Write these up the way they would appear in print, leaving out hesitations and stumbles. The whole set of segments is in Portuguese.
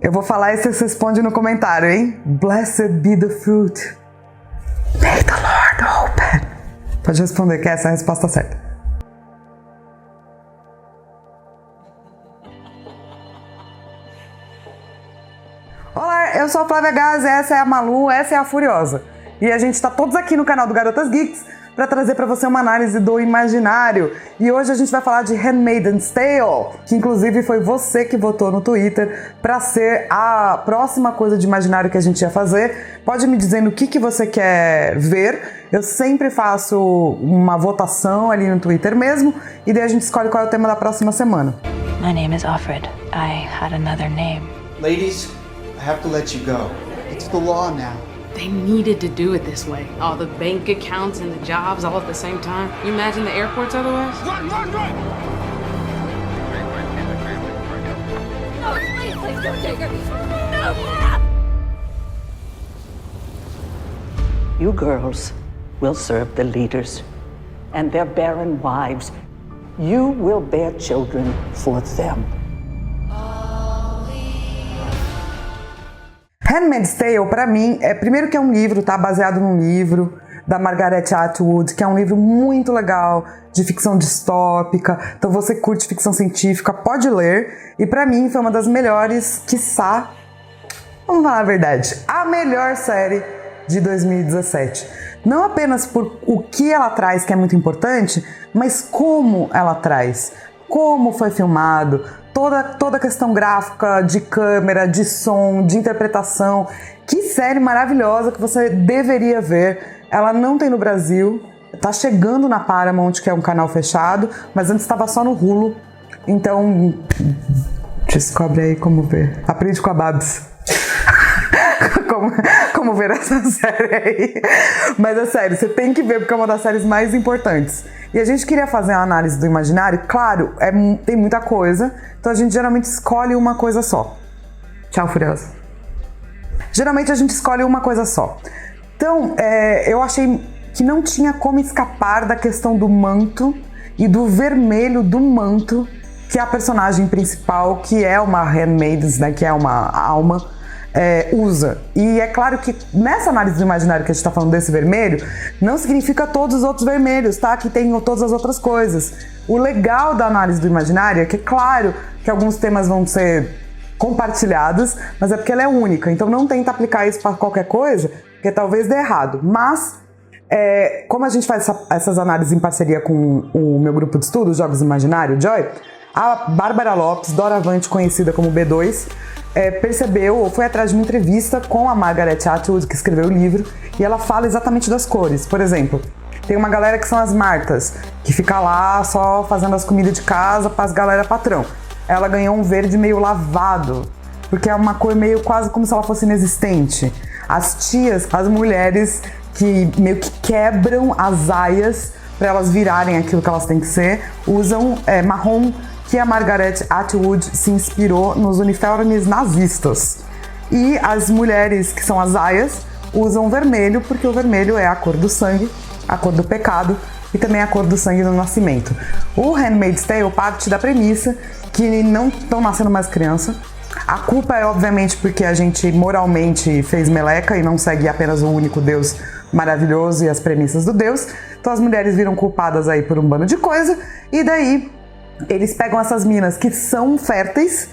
Eu vou falar e você responde no comentário, hein? Blessed be the fruit. May the Lord open. Pode responder que essa é a resposta certa. Olá, eu sou a Flávia Gaz, essa é a Malu, essa é a Furiosa. E a gente está todos aqui no canal do Garotas Geeks para trazer para você uma análise do imaginário. E hoje a gente vai falar de Handmaid's Tale, que inclusive foi você que votou no Twitter para ser a próxima coisa de imaginário que a gente ia fazer. Pode me dizendo o que você quer ver. Eu sempre faço uma votação ali no Twitter mesmo, e daí a gente escolhe qual é o tema da próxima semana. My name is Offred. I had another name. Ladies, I have to let you go. It's the law now. They needed to do it this way. All the bank accounts and the jobs all at the same time. You imagine the airports otherwise? Run! No, please don't take her. No! You girls will serve the leaders and their barren wives. You will bear children for them. Handmaid's Tale, pra mim, primeiro que é um livro, tá? Baseado num livro da Margaret Atwood, que é um livro muito legal, de ficção distópica. Então você curte ficção científica, pode ler. E pra mim foi uma das melhores, quiçá, vamos falar a verdade, a melhor série de 2017. Não apenas por o que ela traz, que é muito importante, mas como ela traz, como foi filmado, toda a questão gráfica, de câmera, de som, de interpretação. Que série maravilhosa que você deveria ver. Ela não tem no Brasil, tá chegando na Paramount, que é um canal fechado, mas antes estava só no Hulu. Então, descobre aí como ver. Aprende com a Babs. como ver essa série aí. Mas é sério, você tem que ver porque é uma das séries mais importantes. E a gente queria fazer uma análise do imaginário. Claro, tem muita coisa, então a gente geralmente escolhe uma coisa só. Tchau, Furiosa. Geralmente a gente escolhe uma coisa só. Então, eu achei que não tinha como escapar da questão do manto e do vermelho do manto, que é a personagem principal, que é uma handmaid, né, que é uma alma, usa. E é claro que nessa análise do imaginário que a gente está falando desse vermelho, não significa todos os outros vermelhos, tá? Que tem todas as outras coisas. O legal da análise do imaginário é que, claro, que alguns temas vão ser compartilhados, mas é porque ela é única. Então não tenta aplicar isso para qualquer coisa, porque talvez dê errado. Mas, como a gente faz essas análises em parceria com o meu grupo de estudo, Jogos Imaginário, Joy, a Bárbara Lopes, doravante conhecida como B2, percebeu ou foi atrás de uma entrevista com a Margaret Atwood, que escreveu o livro, e ela fala exatamente das cores. Por exemplo, tem uma galera que são as Martas, que fica lá só fazendo as comidas de casa para as galera patrão. Ela ganhou um verde meio lavado, porque é uma cor meio quase como se ela fosse inexistente. As tias, as mulheres que meio que quebram as aias para elas virarem aquilo que elas têm que ser, usam marrom, que a Margaret Atwood se inspirou nos uniformes nazistas. E as mulheres, que são as aias, usam vermelho, porque o vermelho é a cor do sangue, a cor do pecado e também a cor do sangue do nascimento. O Handmaid's Tale parte da premissa que não estão nascendo mais criança. A culpa é obviamente porque a gente moralmente fez meleca e não segue apenas o único Deus maravilhoso e as premissas do Deus. Então as mulheres viram culpadas aí por um bando de coisa, e daí eles pegam essas minas que são férteis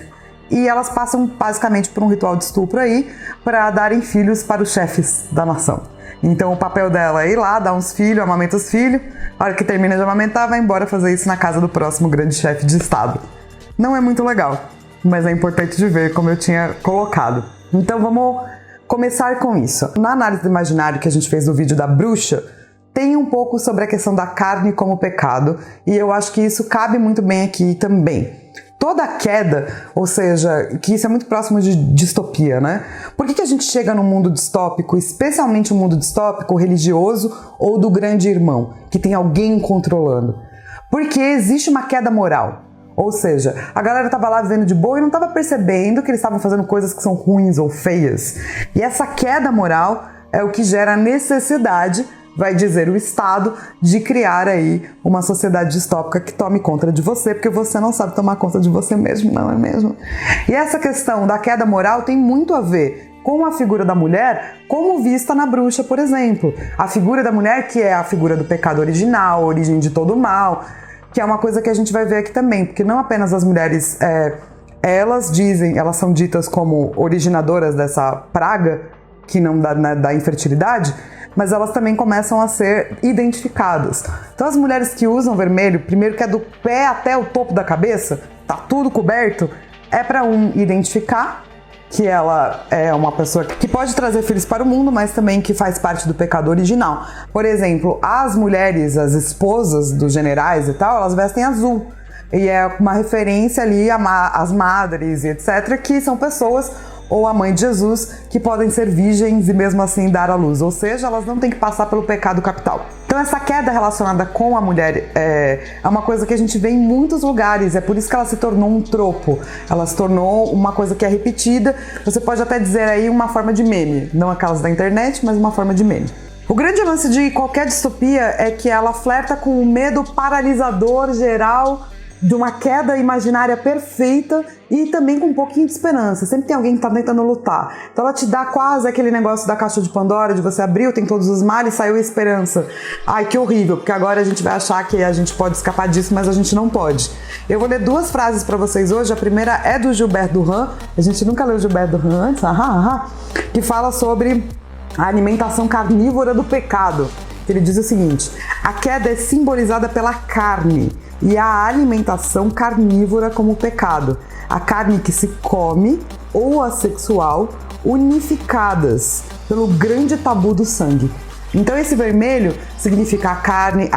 e elas passam basicamente por um ritual de estupro aí para darem filhos para os chefes da nação. Então o papel dela é ir lá, dar uns filhos, amamenta os filhos, a hora que termina de amamentar vai embora fazer isso na casa do próximo grande chefe de estado. Não é muito legal, mas é importante de ver, como eu tinha colocado. Então vamos começar com isso. Na análise do imaginário que a gente fez do vídeo da bruxa, tem um pouco sobre a questão da carne como pecado, e eu acho que isso cabe muito bem aqui também. Toda a queda, ou seja, que isso é muito próximo de distopia, né? Por que a gente chega num mundo distópico, especialmente um mundo distópico religioso ou do grande irmão, que tem alguém controlando? Porque existe uma queda moral. Ou seja, a galera estava lá vivendo de boa e não estava percebendo que eles estavam fazendo coisas que são ruins ou feias. E essa queda moral é o que gera a necessidade vai dizer o Estado, de criar aí uma sociedade distópica que tome conta de você, porque você não sabe tomar conta de você mesmo, não é mesmo? E essa questão da queda moral tem muito a ver com a figura da mulher como vista na Bruxa, por exemplo. A figura da mulher que é a figura do pecado original, a origem de todo o mal, que é uma coisa que a gente vai ver aqui também, porque não apenas as mulheres, elas são ditas como originadoras dessa praga, que não da infertilidade, mas elas também começam a ser identificadas. Então as mulheres que usam vermelho, primeiro que é do pé até o topo da cabeça, tá tudo coberto, é para identificar que ela é uma pessoa que pode trazer filhos para o mundo, mas também que faz parte do pecado original. Por exemplo, as mulheres, as esposas dos generais e tal, elas vestem azul. E é uma referência ali às madres e etc., que são pessoas, ou a mãe de Jesus, que podem ser virgens e mesmo assim dar à luz. Ou seja, elas não têm que passar pelo pecado capital. Então essa queda relacionada com a mulher é uma coisa que a gente vê em muitos lugares. É por isso que ela se tornou um tropo. Ela se tornou uma coisa que é repetida. Você pode até dizer aí uma forma de meme. Não aquelas da internet, mas uma forma de meme. O grande lance de qualquer distopia é que ela flerta com o medo paralisador geral de uma queda imaginária perfeita e também com um pouquinho de esperança. Sempre tem alguém que tá tentando lutar. Então ela te dá quase aquele negócio da caixa de Pandora, de você abriu, tem todos os males, saiu a esperança. Ai, que horrível, porque agora a gente vai achar que a gente pode escapar disso, mas a gente não pode. Eu vou ler 2 frases pra vocês hoje. A primeira é do Gilbert Durand. A gente nunca leu Gilbert Durand antes, que fala sobre a alimentação carnívora do pecado. Ele diz o seguinte: a queda é simbolizada pela carne e a alimentação carnívora como pecado. A carne que se come ou a sexual, unificadas pelo grande tabu do sangue. Então esse vermelho significa a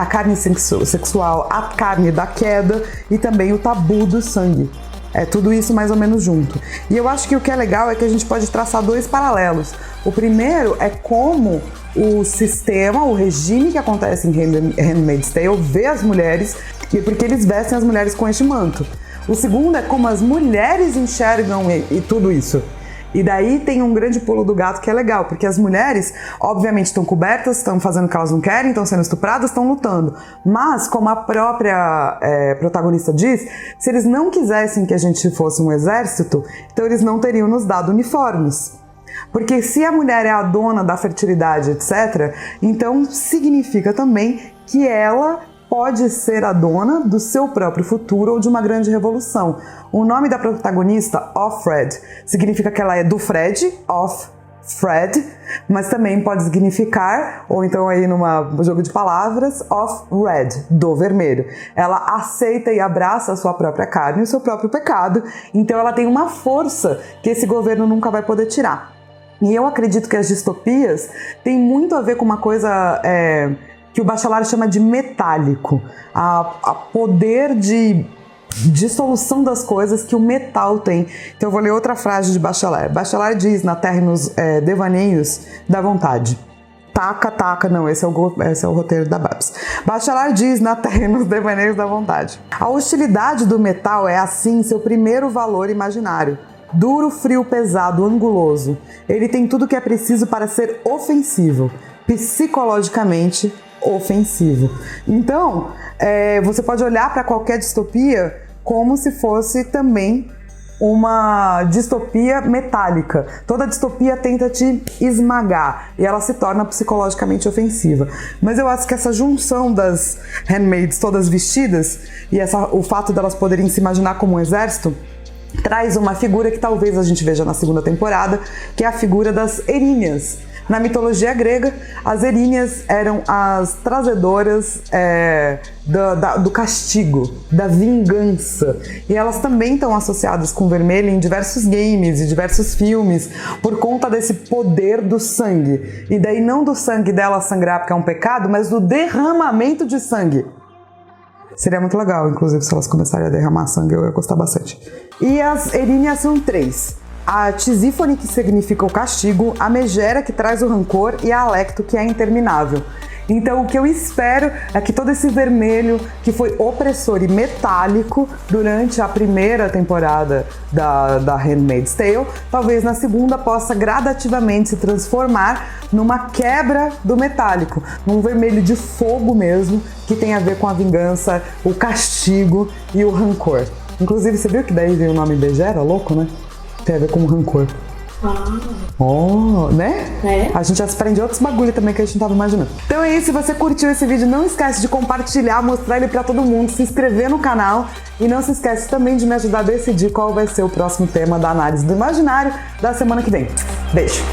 carne sexual, a carne da queda e também o tabu do sangue. É tudo isso mais ou menos junto. E eu acho que o que é legal é que a gente pode traçar 2 paralelos. O primeiro é como o sistema, o regime que acontece em Handmaid's Tale vê as mulheres e porque eles vestem as mulheres com este manto. O segundo é como as mulheres enxergam e tudo isso. E daí tem um grande pulo do gato que é legal, porque as mulheres, obviamente, estão cobertas, estão fazendo o que elas não querem, estão sendo estupradas, estão lutando. Mas, como a própria protagonista diz, se eles não quisessem que a gente fosse um exército, então eles não teriam nos dado uniformes. Porque se a mulher é a dona da fertilidade, etc., então significa também que ela pode ser a dona do seu próprio futuro ou de uma grande revolução. O nome da protagonista, Offred, significa que ela é do Fred, Off-Fred, mas também pode significar, ou então aí num jogo de palavras, Off-Red, do vermelho. Ela aceita e abraça a sua própria carne e o seu próprio pecado, então ela tem uma força que esse governo nunca vai poder tirar. E eu acredito que as distopias têm muito a ver com uma coisa que o Bachelard chama de metálico, a poder de dissolução das coisas que o metal tem. Então eu vou ler outra frase de Bachelard. Bachelard diz na Terra e nos Devaneios da Vontade. Não, esse é o roteiro da Babs. Bachelard diz na Terra e nos Devaneios da Vontade: a hostilidade do metal é assim seu primeiro valor imaginário. Duro, frio, pesado, anguloso. Ele tem tudo o que é preciso para ser ofensivo, psicologicamente ofensivo. Então, você pode olhar para qualquer distopia como se fosse também uma distopia metálica. Toda distopia tenta te esmagar e ela se torna psicologicamente ofensiva. Mas eu acho que essa junção das handmaids todas vestidas e o fato delas poderem se imaginar como um exército traz uma figura que talvez a gente veja na segunda temporada, que é a figura das Erinhas. Na mitologia grega, as Erinhas eram as trazedoras do castigo, da vingança. E elas também estão associadas com o vermelho em diversos games e diversos filmes, por conta desse poder do sangue. E daí não do sangue dela sangrar porque é um pecado, mas do derramamento de sangue. Seria muito legal, inclusive, se elas começarem a derramar sangue, eu ia gostar bastante. E as Erinhas são 3. A Tisífone, que significa o castigo, a Megera, que traz o rancor, e a Alecto, que é interminável. Então o que eu espero é que todo esse vermelho que foi opressor e metálico durante a primeira temporada da Handmaid's Tale, talvez na segunda possa gradativamente se transformar numa quebra do metálico, num vermelho de fogo mesmo, que tem a ver com a vingança, o castigo e o rancor. Inclusive, você viu que daí veio o nome Begera, louco, né? Tem a ver com o rancor. Oh, né? É. A gente já se prende outros bagulho também que a gente não tava imaginando. Então é isso, se você curtiu esse vídeo, não esquece de compartilhar, mostrar ele pra todo mundo, se inscrever no canal e não se esquece também de me ajudar a decidir qual vai ser o próximo tema da análise do imaginário da semana que vem. Beijo!